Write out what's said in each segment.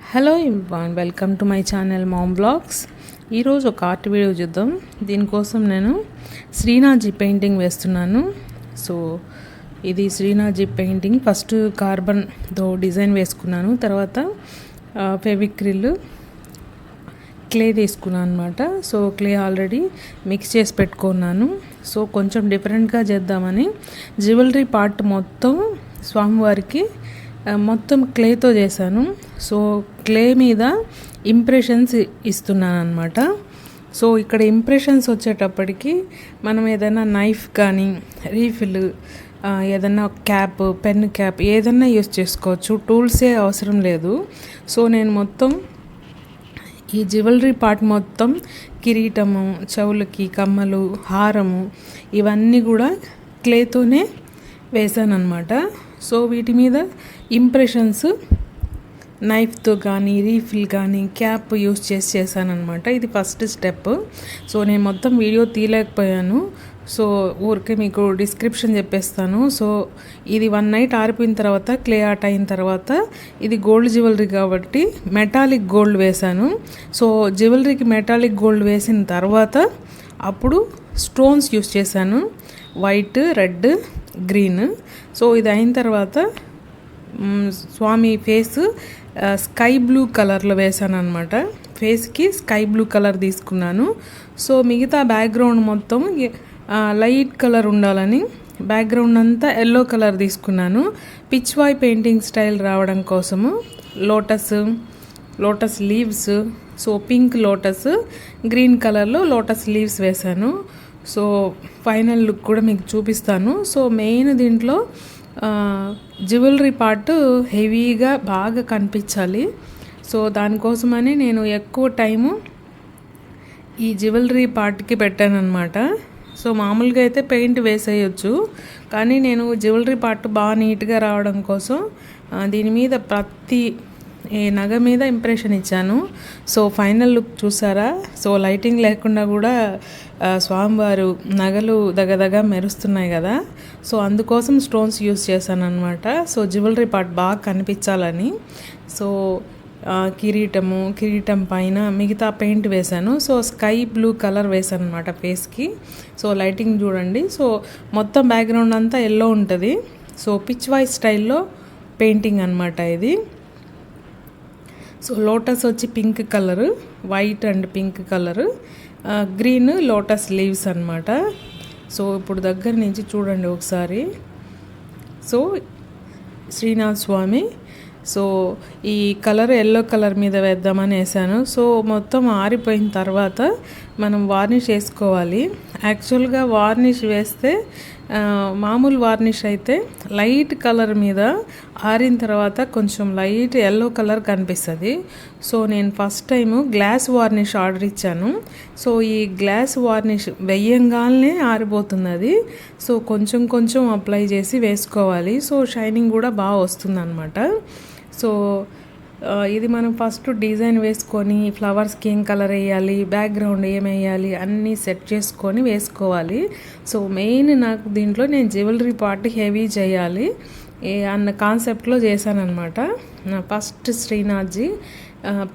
Hello everyone, welcome to my channel mom blogs. ఈరోజు ఒక art video చూద్దాం. దీనికోసం నేను శ్రీనాథ్జీ పెయింటింగ్ వేస్తున్నాను. సో ఇది శ్రీనాథ్జీ పెయింటింగ్. ఫస్ట్ కార్బన్తో డిజైన్ వేసుకున్నాను, తర్వాత ఫెవిక్రిల్ క్లే తీసుకున్నాను అనమాట. సో క్లే ఆల్రెడీ మిక్స్ చేసి పెట్టుకున్నాను. సో కొంచెం డిఫరెంట్గా చేద్దామని జ్యువెలరీ పార్ట్ మొత్తం స్వామివారికి మొత్తం క్లేతో చేశాను. సో క్లే మీద ఇంప్రెషన్స్ ఇస్తున్నాను అనమాట. సో ఇక్కడ ఇంప్రెషన్స్ వచ్చేటప్పటికి మనం ఏదైనా నైఫ్ కానీ రీఫిల్, ఏదైనా క్యాప్, పెన్ క్యాప్ ఏదైనా యూస్ చేసుకోవచ్చు, టూల్సే అవసరం లేదు. సో నేను మొత్తం ఈ జ్యువెలరీ పార్ట్ మొత్తం కిరీటము, చెవులకి కమ్మలు, హారము ఇవన్నీ కూడా క్లేతోనే వేసాను అనమాట. సో వీటి మీద ఇంప్రెషన్స్ నైఫ్తో కానీ రీఫిల్ కానీ క్యాప్ యూస్ చేశానమాట. ఇది ఫస్ట్ స్టెప్. సో నేను మొత్తం వీడియో తీయలేకపోయాను. సో ఊరికే మీకు డిస్క్రిప్షన్ చెప్పేస్తాను. సో ఇది 1 నైట్ ఆరిపోయిన తర్వాత, క్లే ఆర్ట్ అయిన తర్వాత, ఇది గోల్డ్ జ్యువెలరీ కాబట్టి మెటాలిక్ గోల్డ్ వేశాను. సో జ్యువెలరీకి మెటాలిక్ గోల్డ్ వేసిన తర్వాత అప్పుడు స్టోన్స్ యూస్ చేశాను, వైట్, రెడ్, గ్రీన్. సో ఇది అయిన తర్వాత స్వామి ఫేస్ స్కై బ్లూ కలర్లో వేసాను అనమాట. ఫేస్కి స్కై బ్లూ కలర్ తీసుకున్నాను. సో మిగతా బ్యాక్గ్రౌండ్ మొత్తం లైట్ కలర్ ఉండాలని బ్యాక్గ్రౌండ్ అంతా ఎల్లో కలర్ తీసుకున్నాను. పిచ్వాయ్ పెయింటింగ్ స్టైల్ రావడం కోసము lotus leaves, so pink lotus, green కలర్లో లోటస్ లీవ్స్ వేశాను. సో ఫైనల్ లుక్ కూడా మీకు చూపిస్తాను. సో మెయిన్ దీంట్లో జ్యువెలరీ పార్ట్ హెవీగా బాగా కనిపించాలి. సో దానికోసమని నేను ఎక్కువ టైము ఈ జ్యువెలరీ పార్ట్కి పెట్టాను అనమాట. సో మామూలుగా అయితే పెయింట్ వేసేయచ్చు, కానీ నేను జ్యువెలరీ పార్ట్ బాగా నీట్గా రావడం కోసం దీని మీద ప్రతి నగ మీద ఇంప్రెషన్ ఇచ్చాను. సో ఫైనల్ లుక్ చూసారా? సో లైటింగ్ లేకుండా కూడా స్వామివారు నగలు దగ్గదగ మెరుస్తున్నాయి కదా. సో అందుకోసం స్టోన్స్ యూస్ చేశాను అనమాట. సో జ్యువెలరీ పార్ట్ బాగా కనిపించాలని. సో కిరీటం పైన మిగతా పెయింట్ వేశాను. సో స్కై బ్లూ కలర్ వేశాను అనమాట ఫేస్కి. సో లైటింగ్ చూడండి. సో మొత్తం బ్యాక్గ్రౌండ్ అంతా ఎల్లో ఉంటుంది. సో పిచ్ వాయ్ స్టైల్లో పెయింటింగ్ అనమాట ఇది. సో లోటస్ వచ్చి pink colour, white and pink colour, green lotus leaves అనమాట. సో ఇప్పుడు దగ్గర నుంచి చూడండి ఒకసారి. సో శ్రీనాథ్ స్వామి, సో ఈ కలర్ ఎల్లో కలర్ మీద వేద్దామని వేసాను. సో మొత్తం ఆరిపోయిన తర్వాత మనం వార్నిష్ వేసుకోవాలి. యాక్చువల్గా వార్నిష్ వేస్తే మామూలు వార్నిష్ అయితే లైట్ కలర్ మీద ఆరిన తర్వాత కొంచెం లైట్ ఎల్లో కలర్ కనిపిస్తుంది. సో నేను first time glass varnish order ఇచ్చాను. సో ఈ గ్లాస్ వార్నిష్ వెయ్యంగానే ఆరిపోతుంది అది. సో కొంచెం అప్లై చేసి వేసుకోవాలి. సో షైనింగ్ కూడా బాగా వస్తుంది అనమాట. సో ఇది మనం ఫస్ట్ డిజైన్ వేసుకొని ఫ్లవర్స్కి ఏం కలర్ వేయాలి, బ్యాక్గ్రౌండ్ ఏం వేయాలి అన్నీ సెట్ చేసుకొని వేసుకోవాలి. సో మెయిన్ నాకు దీంట్లో నేను జ్యువెలరీ పార్ట్ హెవీ చేయాలి అన్న కాన్సెప్ట్లో చేశానమాట. నా ఫస్ట్ శ్రీనాథ్జీ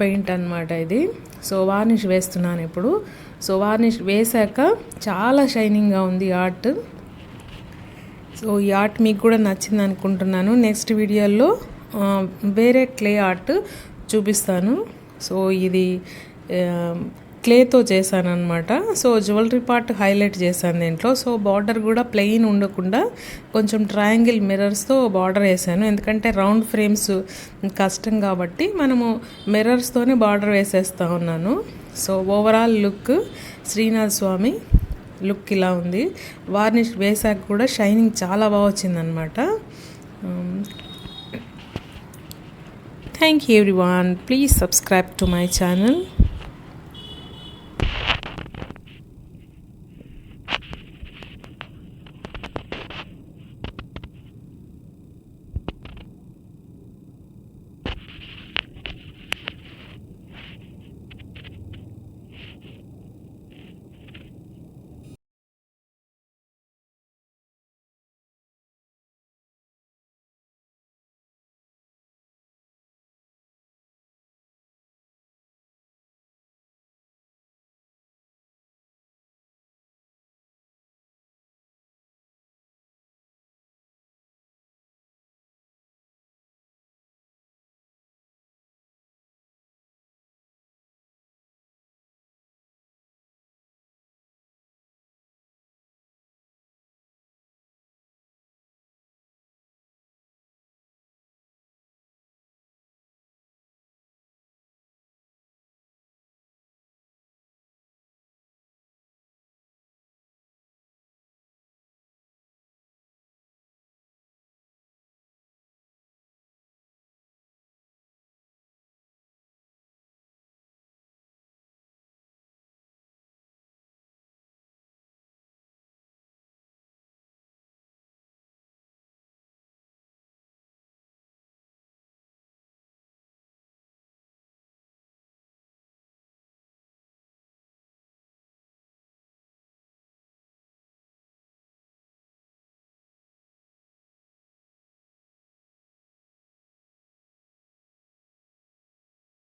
పెయింట్ అనమాట ఇది. సో వార్నిష్ వేస్తున్నాను ఇప్పుడు. సో వార్నిష్ వేశాక చాలా షైనింగ్గా ఉంది ఆర్ట్. సో ఈ ఆర్ట్ మీకు కూడా నచ్చింది అనుకుంటున్నాను. నెక్స్ట్ వీడియోలో వేరే క్లే ఆర్ట్ చూపిస్తాను. సో ఇది క్లేతో చేశాను అనమాట. సో జ్యువెలరీ పార్ట్ హైలైట్ చేశాను దీంట్లో. సో బార్డర్ కూడా ప్లెయిన్ ఉండకుండా కొంచెం ట్రయాంగిల్ మిర్రర్స్తో బార్డర్ వేసాను. ఎందుకంటే రౌండ్ ఫ్రేమ్స్ కష్టం కాబట్టి మనము మిర్రర్స్తోనే బార్డర్ వేసేస్తూ ఉన్నాను. సో ఓవరాల్ లుక్ శ్రీనాథ్ స్వామి లుక్ ఇలా ఉంది. వార్నిష్ వేసాక కూడా షైనింగ్ చాలా బాగా వచ్చిందనమాట. Thank you everyone. Please subscribe to my channel.